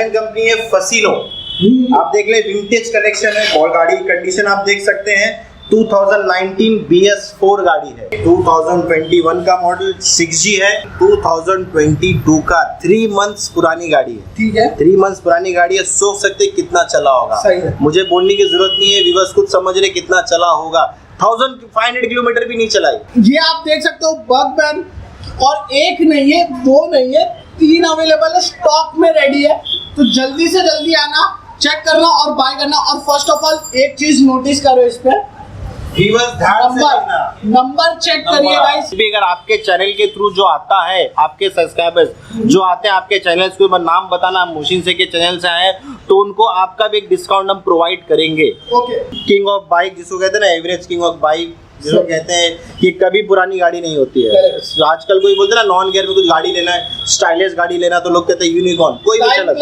Italian company है Fascino. आप देख ले विंटेज कलेक्शन है और गाड़ी की कंडीशन आप देख सकते हैं 2019 BS4 गाड़ी है, 2021 का मॉडल 6G है, 2022 का 3 मंथ्स पुरानी गाड़ी है। ठीक है, 3 मंथ्स पुरानी गाड़ी है। सोच सकते कितना चला होगा। सही है, मुझे बोलने की जरूरत नहीं है, व्यूअर्स खुद समझ रहे कितना चला होगा। 1500 किलोमीटर भी नहीं चलाई। ये आप देख सकते हो बग बैन, और एक नहीं है, दो नहीं है, 3 अवेलेबल है, स्टॉक में रेडी है। तो जल्दी से जल्दी आना, चेक करना और बाय करना। और फर्स्ट ऑफ ऑल एक चीज नोटिस करो, इस पे नंबर चेक करिए गाइस। भी अगर आपके चैनल के थ्रू जो आता है, आपके सब्सक्राइबर्स जो आते हैं आपके चैनल के ऊपर नाम बताना मोहसिन से के चैनल से आए, तो उनको आपका भी एक डिस्काउंट हम प्रोवाइड करेंगे। ओके, किंग ऑफ बाइक जिसको कहते हैं ना, एवरेज किंग ऑफ बाइक जिसको कहते हैं, कि कभी पुरानी गाड़ी नहीं होती है। आजकल कोई बोलते हैं ना नॉन गियर में कुछ गाड़ी लेना है, स्टाइलिश गाड़ी लेना, तो लोग कहते हैं यूनिकॉर्न। कोई भी चला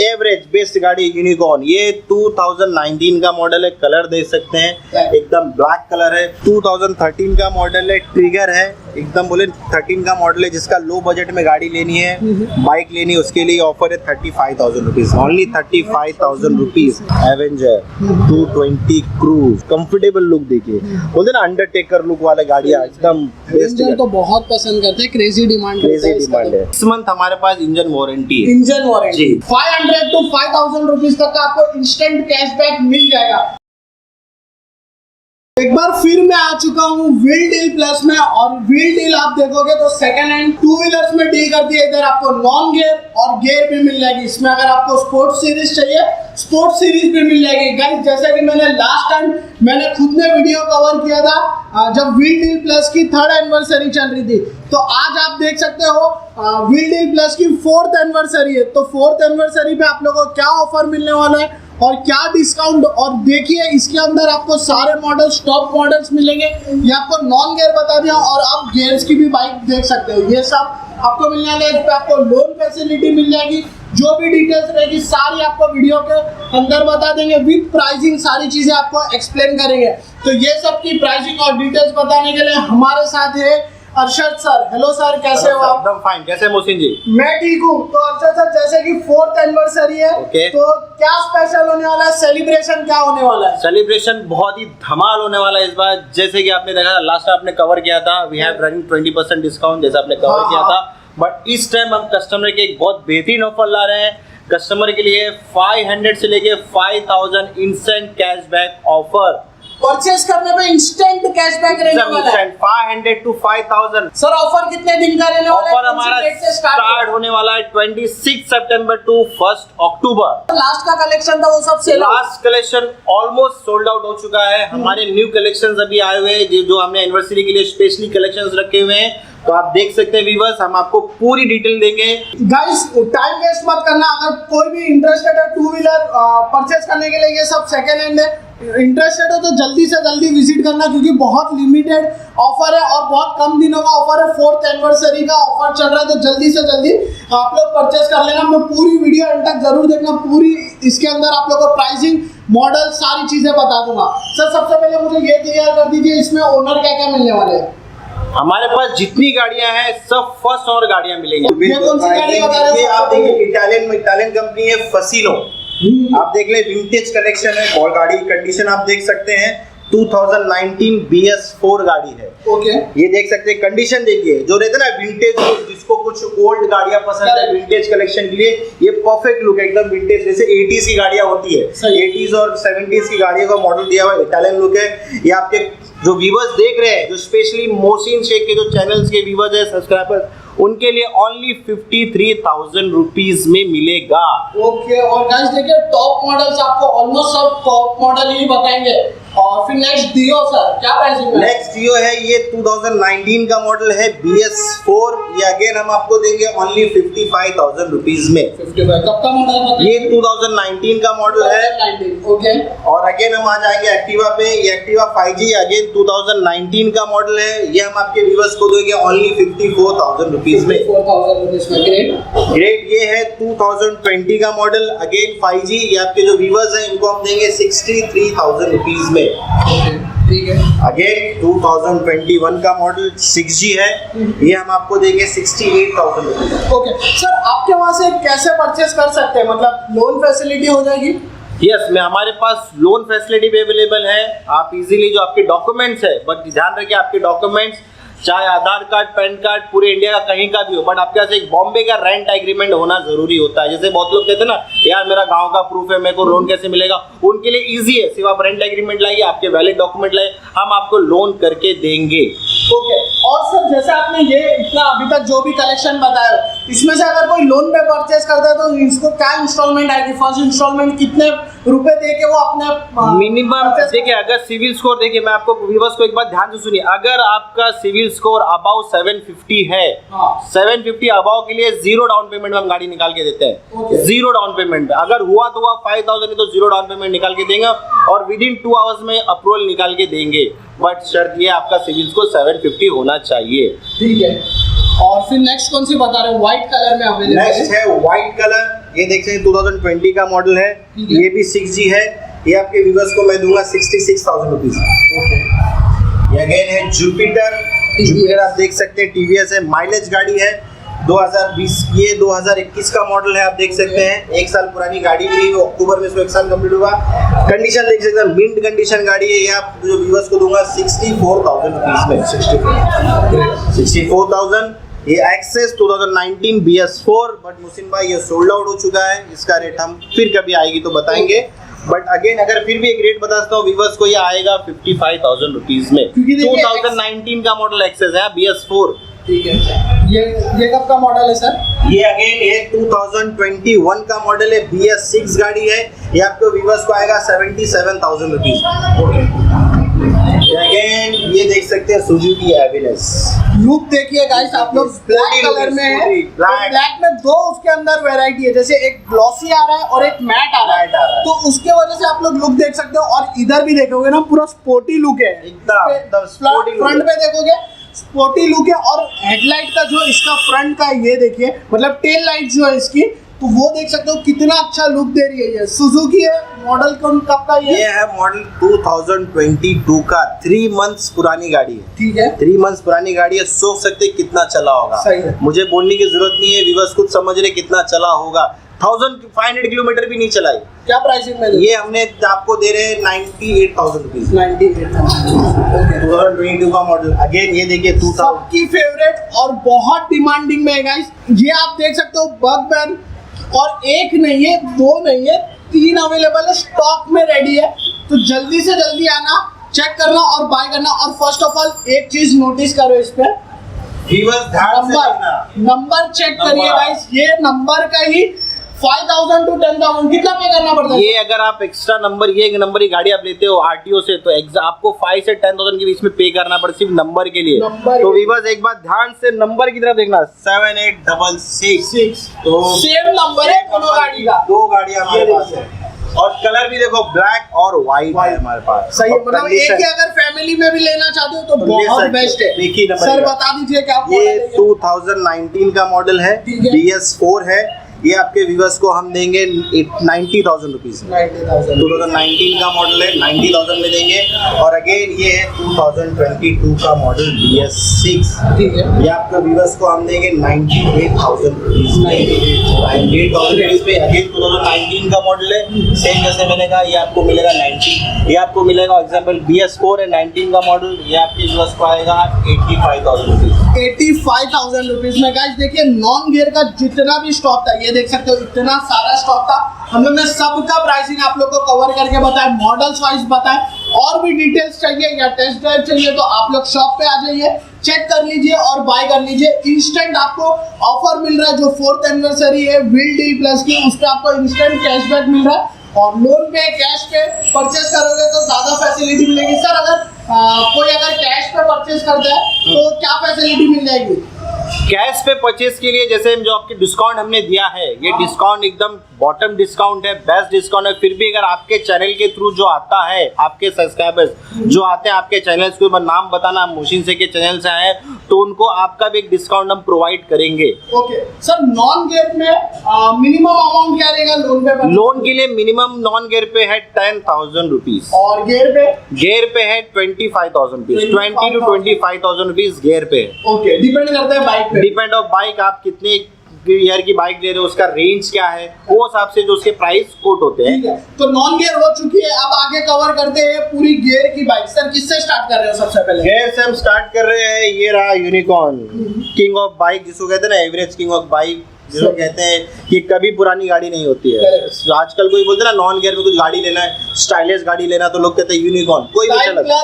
एवरेज बेस्ट गाड़ी यूनिकॉर्न। ये 2019 का मॉडल है, कलर देख सकते हैं एकदम ब्लैक कलर है। 2013 का मॉडल है, ट्रिगर है, एकदम बोले 13 का मॉडल है। जिसका लो बजट में गाड़ी लेनी है, बाइक लेनी है, उसके लिए ऑफर है 35,000 rupees, only 35,000 rupees. Avenger 220 cruise, comfortable look देखिए, बोलते ना अंडरटेकर लुक वाले गाड़ियां एकदम बेस्ट है। तो बहुत पसंद करते हैं, क्रेजी डिमांड है। इस मंथ हमारे पास इंजन वारंटी है। इंजन वारंटी 500 to 5,000 रुपीज तक का आपको इंस्टेंट कैशबैक मिल जाएगा। एक बार फिर मैं आ चुका हूँ व्हील डील प्लस में, और व्हील डील आप देखोगे तो सेकंड हैंड 2 व्हीलर्स में डील करती है। इधर आपको नॉन गियर और गियर भी मिल जाएगी। इसमें अगर आपको स्पोर्ट्स सीरीज चाहिए, स्पोर्ट्स सीरीज भी मिल जाएगी। गाइस जैसा कि मैंने लास्ट टाइम मैंने खुद ने वीडियो कवर किया था जब व्हील डील प्लस की 3rd एनिवर्सरी चल रही थी, तो आज आप देख सकते हो व्हील डील प्लस की 4th एनिवर्सरी है। तो 4th एनिवर्सरी पे आप लोगों को क्या ऑफर मिलने वाला है और क्या डिस्काउंट, और देखिए इसके अंदर आपको सारे मॉडल्स टॉप मॉडल्स मिलेंगे। ये आपको नॉन गियर बता दिया, और आप गियर्स की भी बाइक देख सकते हो। ये सब आपको मिलने वाले हैं। इस पे आपको लोन फैसिलिटी मिल जाएगी। जो भी डिटेल्स रहेगी सारी आपको वीडियो के अंदर बता देंगे, विद प्राइसिंग सारी चीजें आपको एक्सप्लेन करेंगे। तो ये सब की प्राइसिंग और डिटेल्स बताने के लिए हमारे साथ है अर्शद सर। हेलो सर, कैसे हो आप? एकदम फाइन। कैसे मोहसिन जी? मैं ठीक हूँ। तो अर्शद सर, जैसे कि 4th एनिवर्सरी है, तो क्या स्पेशल होने वाला है? सेलिब्रेशन क्या होने वाला है? सेलिब्रेशन बहुत ही धमाल होने वाला है इस बार। जैसे कि आपने देखा था लास्ट आपने कवर किया था, वी हैव रनिंग 20% डिस्काउंट, जैसे आपने कवर किया था। बट इस टाइम हम कस्टमर के एक बहुत बेहतरीन ऑफर ला रहे हैं। कस्टमर के लिए 500 से लेके 5,000 इंस्टेंट कैशबैक ऑफर। परचेस करने पे इंस्टेंट कैशबैक रहने वाला है। 500 to 5,000। सर ऑफर कितने दिन का रहने वाला है? ऑफर हमारा स्टार्ट होने वाला है 26 सितंबर टू 1 अक्टूबर। लास्ट का कलेक्शन था वो सब sell out. Last collection almost sold out हो चुका है। हमारे न्यू कलेक्शंस अभी आए हुए हैं, जो हमने एनिवर्सरी के लिए स्पेशली कलेक्शंस रखे हुए हैं। तो आप देख सकते हैं व्यूअर्स, हम आपको पूरी डिटेल देंगे। गाइस टाइम वेस्ट मत करना। अगर कोई भी इंटरेस्टेड है 2 व्हीलर परचेस करने के लिए, ये सब सेकंड हैंड है, इंटरेस्टेड हो तो जल्दी से जल्दी विजिट करना, क्योंकि बहुत लिमिटेड ऑफर है और बहुत कम दिनों का ऑफर है। 4th एनिवर्सरी का ऑफर चल रहा है, तो जल्दी से जल्दी आप लोग परचेस कर लेना। मैं पूरी वीडियो एंड तक जरूर देखना। पूरी इसके अंदर आप लोगों को प्राइसिंग, मॉडल, सारी चीजें बता दूंगा। सर सबसे पहले मुझे ये क्लियर कर दीजिए, इसमें ओनर क्या क्या मिलने वाले हैं? हमारे पास जितनी गाड़ियां हैं सब फर्स्ट ओनर गाड़ियां मिलेंगी। ये कौन सी गाड़ी बता रहे हैं? ये आप देखिए इटालियन कंपनी है फसीनो। आप देख ले विंटेज कलेक्शन है और गाड़ी की कंडीशन आप देख सकते हैं 2019 BS4 गाड़ी है। ओके, ये देख सकते हैं कंडीशन। देखिए जो रहते हैं ना विंटेज, जिसको कुछ ओल्ड गाड़ियां पसंद है विंटेज कलेक्शन के लिए, ये परफेक्ट लुक है एकदम विंटेज। जैसे 80s की गाड़ियां होती है, 80s और 70s की गाड़ियों का मॉडल दिया हुआ इटालियन लुक है। ये आपके जो व्यूअर्स देख रहे हैं, जो स्पेशली मोहसिन शेख के जो चैनल्स के व्यूअर्स है, सब्सक्राइबर्स, उनके लिए ओनली 53,000 रुपीज में मिलेगा। ओके, और गाइस देखिए टॉप मॉडल्स आपको ऑलमोस्ट सब टॉप मॉडल ही बताएंगे। और फिर नेक्स्ट डियो सर, क्या प्राइसिंग है? नेक्स्ट डियो है, ये 2019 का मॉडल है BS4। ये अगेन हम आपको देंगे ओनली 55,000 रुपीज में। 55 कब का मॉडल? ये 2019 का मॉडल है। ओके, और अगेन हम आ जाएंगे एक्टिवा पे। ये एक्टिवा 5G अगेन 2019 का मॉडल है। ये हम आपके व्यूअर्स को देंगे ओनली 54,000 रुपीज में। 54,000 रुपीज में। ग्रेट ये है 2020 का मॉडल अगेन 5G। ये आपके जो व्यूअर्स हैं इनको हम देंगे 63,000 रुपीज में। ठीक है। अगेन 2021 का मॉडल 6G है, ये हम आपको देंगे 68,000 रुपीज। ओके सर, आपके वहाँ से कैसे परचेस कर सकते हैं, मतलब लोन फैसिलिटी हो जाएगी? यस मैं हमारे पास लोन फैसिलिटी भी अवेलेबल है। आप इजीली जो आपके डॉक्यूमेंट्स है, बट ध्यान रखिए आपके डॉक्यूमेंट्स चाहे आधार कार्ड, पैन कार्ड, पूरे इंडिया का कहीं का भी हो, बट आपके पास एक बॉम्बे का रेंट एग्रीमेंट होना जरूरी होता है। जैसे बहुत लोग कहते हैं ना, यार मेरा गांव का प्रूफ है, मेरे को लोन कैसे मिलेगा, उनके लिए इजी है। सिर्फ आप रेंट एग्रीमेंट लाइए, आपके वैलिड डॉक्यूमेंट लाइए, हम आपको लोन करके देंगे। ओके। और सर जैसे आपने ये इतना अभी तक जो भी कलेक्शन बताया, इसमें से अगर कोई लोन पे परचेस करता है तो इसको क्या इंस्टॉलमेंट आएगी? फर्स्ट इंस्टॉलमेंट कितने रुपए दे के वो अपने मिनिमम देखिए, अगर सिविल स्कोर देखिए, मैं आपको व्यूअर्स को एक बात ध्यान से सुनिए, अगर आपका सिविल स्कोर अबाउ 750 है, 750 अबाउ के लिए 0 डाउन पेमेंट में हम गाड़ी निकाल के देते हैं। 0 डाउन पेमेंट, अगर हुआ तो हुआ 5,000 तो 0 डाउन पेमेंट निकाल के देंगे और विद इन 2 आवर्स में अप्रूवल निकाल के देंगे। बट शर्त ये आपका सिविल स्कोर 750 होना चाहिए। ठीक है। और फिर नेक्स्ट कौन सी बता रहे हो? व्हाइट कलर में अवेलेबल नेक्स्ट है व्हाइट कलर, ये देख सकते हैं 2020 का मॉडल है, ये भी 6G है, ये आपके व्यूअर्स को मैं दूंगा 66,000 रुपीज। ये अगेन है जुपिटर, जुपिटर आप देख सकते हैं टीवीएस है, माइलेज गाड़ी है 2020, ये 2021 का मॉडल है, आप देख सकते हैं 1 साल पुरानी गाड़ी भी है, अक्टूबर में इसको 1 साल कंप्लीट हुआ। कंडीशन देख सकते हैं, मिंट कंडीशन गाड़ी है, ये आप जो व्यूअर्स को दूंगा 64,000 रुपीज में। 64,000। ये एक्सेस 2019 BS4, बट मुसिन भाई ये सोल्ड आउट हो चुका है, इसका रेट हम फिर कभी आएगी तो बताएंगे। बट अगेन अगर फिर भी एक रेट बता सकता हूँ व्यूअर्स को, ये आएगा 55,000 रुपीज में। 2019 का मॉडल एक्सेस है BS4। ठीक है। ये कब का मॉडल है सर? ये अगेन ये 2021 का मॉडल है, BS6 गाड़ी है, ये आपको व्यूअर्स को आएगा 77,000 रुपीज। अगेन ये देख सकते हैं सुजुकी एविनेस, लुक देखिए गाइस, आप लोग ब्लैक कलर में है, ब्लैक में दो उसके अंदर वैरायटी है, जैसे एक ग्लॉसी आ रहा है और एक मैट आ रहा है, तो उसके वजह से आप लोग लुक देख सकते हो। और इधर भी देखोगे ना, पूरा स्पोर्टी लुक है एकदम, फ्रंट पे देखोगे स्पोर्टी लुक है। और हेडलाइट का जो इसका फ्रंट का ये देखिए, मतलब टेल लाइट जो है इसकी, तो वो देख सकते हो कितना अच्छा लुक दे रही है। ये सुजुकी है, मॉडल कब का ये है? मॉडल 2022 का, 3 मंथ्स पुरानी गाड़ी है। ठीक है, 3 मंथ्स पुरानी गाड़ी है, सोच सकते हैं कितना चला होगा। सही है, मुझे बोलने की जरूरत नहीं है, व्यूअर्स खुद समझ रहे कितना चला होगा। 1500 किलोमीटर भी नहीं चलाई। क्या प्राइसिंग में? ये हमने आपको दे रहे हैं 98,000 रुपीज। 98,000 2022 का मॉडल। अगेन ये देखिए 2000 सबकी फेवरेट और बहुत डिमांडिंग में है गाइस। ये आप देख सकते हो बगमैन, और एक नहीं है, 2 नहीं है, 3 अवेलेबल है, स्टॉक में रेडी है। तो जल्दी से जल्दी आना, चेक करना और बाय करना। और फर्स्ट ऑफ ऑल एक चीज नोटिस करो, इस पे नंबर चेक करिए गाइस, ये नंबर का ही 5,000 to 10,000 कितना पे करना पड़ता है? ये अगर आप एक्स्ट्रा नंबर, ये एक नंबर की गाड़ी आप लेते हो आरटीओ से, तो आपको 5 से 10,000 के बीच में पे करना पड़ता सिर्फ नंबर के लिए। तो वीवर्स एक बात ध्यान से नंबर की तरफ देखना, 7866, तो सेम नंबर है दोनों गाड़ी का। 2 गाड़ियां हमारे पास है, और कलर भी देखो ब्लैक और व्हाइट है हमारे पास। सही है, मतलब एक ही अगर फैमिली में भी लेना चाहते हो तो बहुत बेस्ट है। सर बता दीजिए क्या ये 2019 का मॉडल है, BS4 है, ये आपके व्यूअर्स को हम देंगे 90,000 रुपीज। 2019 का मॉडल है, 90,000 में देंगे। और अगेन ये है 2022 का मॉडल BS6, ठीक है, ये आपके व्यूअर्स को हम देंगे 98,000 रुपीज। 98,000 रुपीज पे अगेन 2019 का मॉडल है, सेम जैसे मैंने कहा, ये आपको मिलेगा 90, ये आपको मिलेगा एग्जाम्पल BS4 है 19 का मॉडल, ये आपके व्यूअर्स को आएगा 85,000 रुपीज। 85,000 रुपीज में गाइस देखिए, नॉन गियर का जितना भी स्टॉक था, ये देख सकते हो इतना सारा स्टॉक था। हम लोग ने सबका प्राइसिंग आप लोग को कवर करके बताया, मॉडल्स वाइज बताया। और भी डिटेल्स चाहिए या टेस्ट ड्राइव चाहिए तो आप लोग शॉप पे आ जाइए, चेक कर लीजिए और बाय कर लीजिए। इंस्टेंट आपको ऑफर मिल रहा है, जो 4th एनिवर्सरी है व्हील डील प्लस की, उस पर आपको इंस्टेंट कैशबैक मिल रहा है। और लोन पे, कैश पे परचेस करोगे तो ज्यादा फैसिलिटी मिलेगी। सर अगर कोई अगर कैश पे परचेस करता है तो क्या फैसिलिटी मिल जाएगी? कैश पे परचेस के लिए जैसे जो आपके डिस्काउंट हमने दिया है, ये डिस्काउंट एकदम बॉटम डिस्काउंट है, बेस्ट डिस्काउंट है। फिर भी अगर आपके चैनल के थ्रू जो आता है, आपके सब्सक्राइबर्स जो आते हैं आपके चैनल के ऊपर, नाम बताना मोशिन से के चैनल से आए, तो उनको आपका भी एक डिस्काउंट हम प्रोवाइड करेंगे। ओके सर, नॉन गियर में मिनिमम अमाउंट क्या रहेगा? मिलेगा लोन पे? लोन के लिए मिनिमम नॉन गियर पे है 10,000 रुपीज और गियर पे है 25,000 रुपीज, 20 to 25,000 रुपीज गियर पे है। ओके, डिपेंड करता है बाइक पे। डिपेंड ऑफ बाइक, आप कितने गियर की बाइक ले रहे हो, उसका रेंज क्या है, वो हिसाब से जो उसके प्राइस कोट होते हैं। ठीक है, तो नॉन गियर हो चुकी है, अब आगे कवर करते हैं पूरी गियर की बाइक। सर किससे स्टार्ट कर रहे हो सबसे पहले? गियर से हम स्टार्ट कर रहे हैं, ये रहा यूनिकॉर्न, किंग ऑफ बाइक जिसको कहते हैं ना, एवरेज किंग ऑफ बाइक जिसको कहते हैं कि कभी पुरानी गाड़ी नहीं होती है। आजकल कोई बोलते हैं ना नॉन गियर में कुछ गाड़ी लेना है, स्टाइलिश गाड़ी लेना, तो लोग कहते हैं यूनिकॉर्न। कोई भी चला,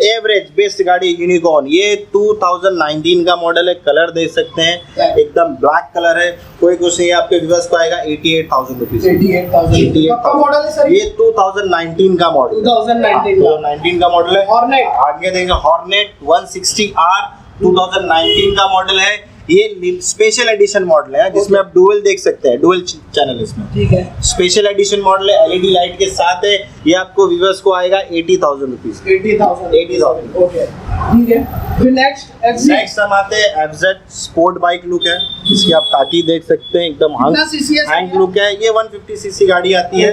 एवरेज बेस्ट गाड़ी यूनिकॉर्न। ये 2019 का मॉडल है, कलर देख सकते हैं एकदम ब्लैक कलर है, कोई कुछ नहीं है। आपके व्यूअर्स को आएगा 88,000 रुपीज। 88,000 मॉडल है सर? ये 2019 का मॉडल, 2019 का मॉडल है। आगे देंगे हॉर्नेट 160R, 2019 का मॉडल है। ये स्पेशल एडिशन मॉडल है जिसमें आप डुअल देख सकते हैं, डुअल चैनल इसमें। ठीक है, स्पेशल एडिशन मॉडल है, एलईडी लाइट के साथ है। ये आपको व्यूअर्स को आएगा 80,000 रुपीज। 80,000 ओके, ठीक है। फिर नेक्स्ट हम आते हैं एफजेड स्पोर्ट बाइक लुक है, जिसकी आप टाकी देख सकते हैं, एकदम हैंग लुक है। ये 150 सीसी गाड़ी आती है,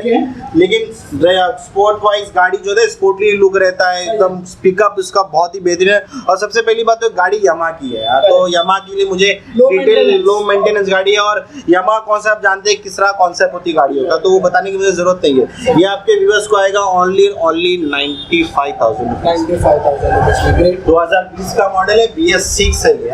लेकिन स्पोर्ट वाइज गाड़ी जो है स्पोर्टली लुक रहता है एकदम। पिकअप इसका बहुत ही बेहतरीन है, और सबसे पहली बात तो गाड़ी यामा की है यार, तो यामा के लिए मुझे लो मेंटेनेंस गाड़ी है। और यामा कॉन्सेप्ट जानते हैं, किस तरह कॉन्सेप्ट होती गाड़ियों का, तो वो बताने की मुझे जरूरत नहीं है। ये आपके व्यूअर्स को आएगा ओनली 95,000 रुपीज। 2020 का मॉडल है, BS6 है ये।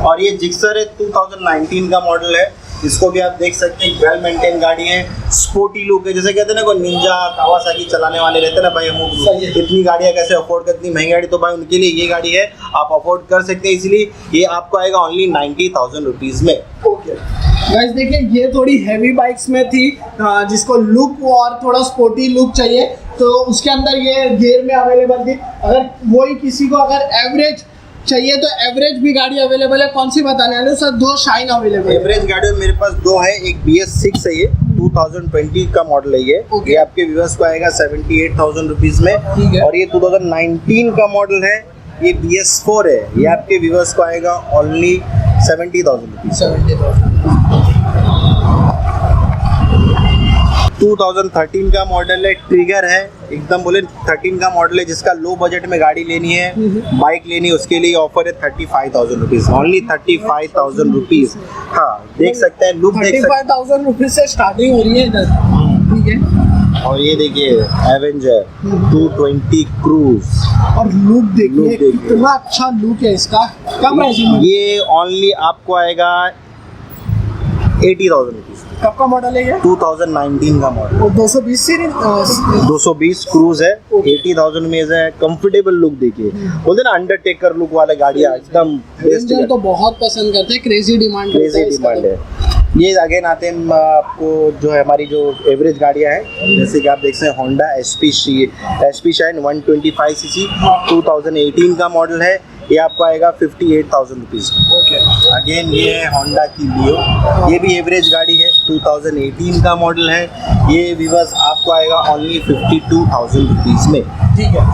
और ये जिक्सर है, 2019 का मॉडल है। इसको भी आप देख सकते हैं, वेल मेंटेन गाड़ी है, स्पोर्टी लुक है। जैसे कहते हैं ना, कोई निंजा कावासाकी चलाने वाले रहते हैं ना भाई, हम इतनी गाड़ियाँ कैसे अफोर्ड कर, इतनी महंगी गाड़ी, तो भाई उनके लिए ये गाड़ी है, आप अफोर्ड कर सकते हैं। इसलिए ये आपको आएगा ओनली 90,000 रुपीज में। ओके गाइस, देखिए ये थोड़ी हैवी बाइक्स में थी, जिसको लुक और थोड़ा स्पोर्टी लुक चाहिए, तो उसके अंदर ये गियर में अवेलेबल थी। अगर वही किसी को अगर एवरेज चाहिए तो एवरेज भी गाड़ी अवेलेबल है। कौन सी बताने वाले हो सर? 2 शाइन अवेलेबल है। एवरेज गाड़ी में मेरे पास 2 है, एक BS6 है, ये 2020 का मॉडल है ये। ये आपके व्यूअर्स को आएगा 78,000 रुपीज में। और ये 2019 का मॉडल है, ये BS4 है, ये आपके व्यूअर्स को आएगा ओनली 70,000 रुपीज। 2013 का मॉडल है, ट्रिगर है, एकदम बोले 13 का मॉडल है। जिसका लो बजट में गाड़ी लेनी है, बाइक लेनी है, उसके लिए ऑफर है 35,000 रुपीज, ओनली 35,000 रुपीज। हाँ, देख सकते हैं, लुक देख सकते हैं, 35,000 रुपीज से स्टार्टिंग हो रही है इधर। ठीक है, और ये देखिए एवेंजर 220 क्रूज, और लुक देखिए कितना अच्छा लुक है इसका। कम प्राइसिंग में ये ओनली आपको आएगा 80,000 रुपीज। कब का मॉडल है ये? 2019 का मॉडल। 220 सीरीज 220 क्रूज है, 80,000 में है। कंफर्टेबल लुक देखिए, बोलते ना अंडरटेकर लुक वाले गाड़ियाँ एकदम बेस्ट। तो बहुत पसंद करते हैं, क्रेजी डिमांड है। ये अगेन आते हैं आपको जो है हमारी जो एवरेज गाड़ियाँ हैं, जैसे कि आप देख सकते हैं होंडा SP शाइन 125 सीसी 2018 का मॉडल है। ये आपको आएगा 58,000 रुपीज़। अगेन ये है होंडा की लियो, ये भी एवरेज गाड़ी है, 2018 का मॉडल है। ये व्यूअर्स आपको आएगा ओनली 52,000 रुपीज़ में। ठीक है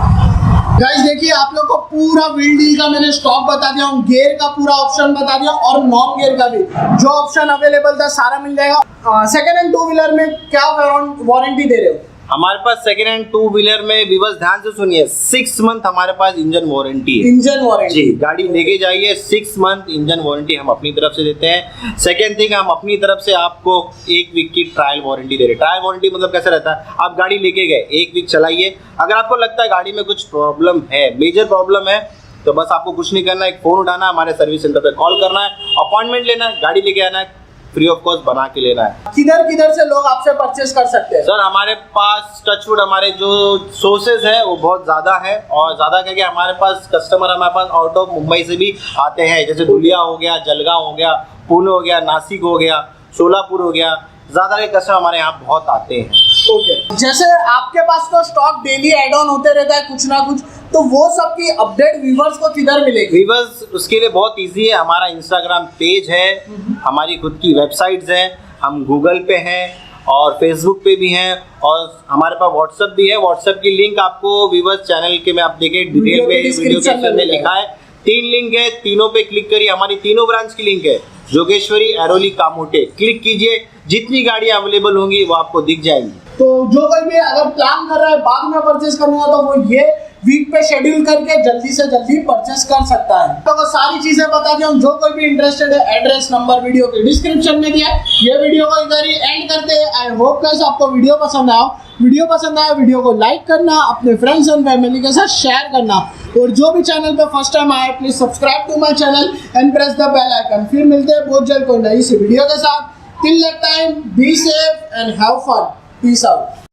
गाइस, देखिए आप लोग को पूरा व्हील डील का मैंने स्टॉक बता दिया हूँ, गियर का पूरा ऑप्शन बता दिया, और नॉन गियर का भी जो ऑप्शन अवेलेबल था सारा मिल जाएगा। सेकंड हैंड 2 व्हीलर में क्या वारंटी दे रहे हो? हमारे पास सेकंड हैंड 2 व्हीलर में व्यूअर्स ध्यान से सुनिए, 6 मंथ हमारे पास इंजन वारंटी है। इंजन वारंटी जी, गाड़ी लेके जाइए, 6 मंथ इंजन वारंटी हम अपनी तरफ से देते हैं। सेकंड थिंग, हम अपनी तरफ से आपको 1 वीक की ट्रायल वारंटी दे रहे हैं। ट्रायल वारंटी मतलब कैसा रहता है, आप गाड़ी लेके गए, 1 वीक चलाइए, अगर आपको लगता है गाड़ी में कुछ प्रॉब्लम है, मेजर प्रॉब्लम है, तो बस आपको कुछ नहीं करना है, एक फ़ोन उठाना है, हमारे सर्विस सेंटर पे कॉल करना है, अपॉइंटमेंट लेना है, गाड़ी लेके आना है, फ्री ऑफ कॉस्ट बना के लेना है। किधर से लोग आपसे परचेस कर सकते हैं? सर हमारे पास टचवुड हमारे जो सोर्सेज है वो बहुत ज़्यादा है, और ज़्यादा करके हमारे पास कस्टमर हमारे पास आउट ऑफ मुंबई से भी आते हैं, जैसे धुलिया हो गया, जलगांव हो गया, पुणे हो गया, नासिक हो गया, सोलापुर हो गया, ज़्यादा के कस्टमर हमारे यहाँ बहुत आते हैं। ओके, जैसे आपके पास तो स्टॉक डेली ऐड ऑन होते रहता है कुछ ना कुछ, तो वो सब की अपडेट व्यूवर्स को किधर मिलेगी? व्यूवर्स उसके लिए बहुत इजी है, हमारा इंस्टाग्राम पेज है, हमारी खुद की वेबसाइट्स हैं, हम गूगल पे हैं और फेसबुक पे भी हैं, और हमारे पास व्हाट्सएप भी है। व्हाट्सएप की लिंक आपको व्यूवर्स चैनल के में आप देखें डिटेल में वीडियो के में लिखा है, 3 लिंक है, तीनों पे क्लिक करिए। हमारी तीनों ब्रांच की लिंक है, जोगेश्वरी, ऐरोली, कामोटे। क्लिक कीजिए, जितनी गाड़ियां अवेलेबल होंगी वो आपको दिख जाएंगी। तो जो कोई भी अगर प्लान कर रहा है बाद में परचेस करना है तो वो ये वीक पे शेड्यूल करके जल्दी से जल्दी परचेस कर सकता है। तो वो सारी चीजें बता दिया हूँ। जो कोई भी इंटरेस्टेड है, एड्रेस नंबर वीडियो के डिस्क्रिप्शन में दिया है। ये वीडियो को इधर ही एंड करते हैं। आई होप गाइस आपको वीडियो पसंद आया। वीडियो को लाइक करना, अपने फ्रेंड्स एंड फैमिली के साथ शेयर करना, और जो भी चैनल पे फर्स्ट टाइम आए please subscribe to my channel and press the bell icon. फिर मिलते हैं बहुत जल्द कोई नई सी वीडियो के साथ। Till that time be safe and have fun. Peace out.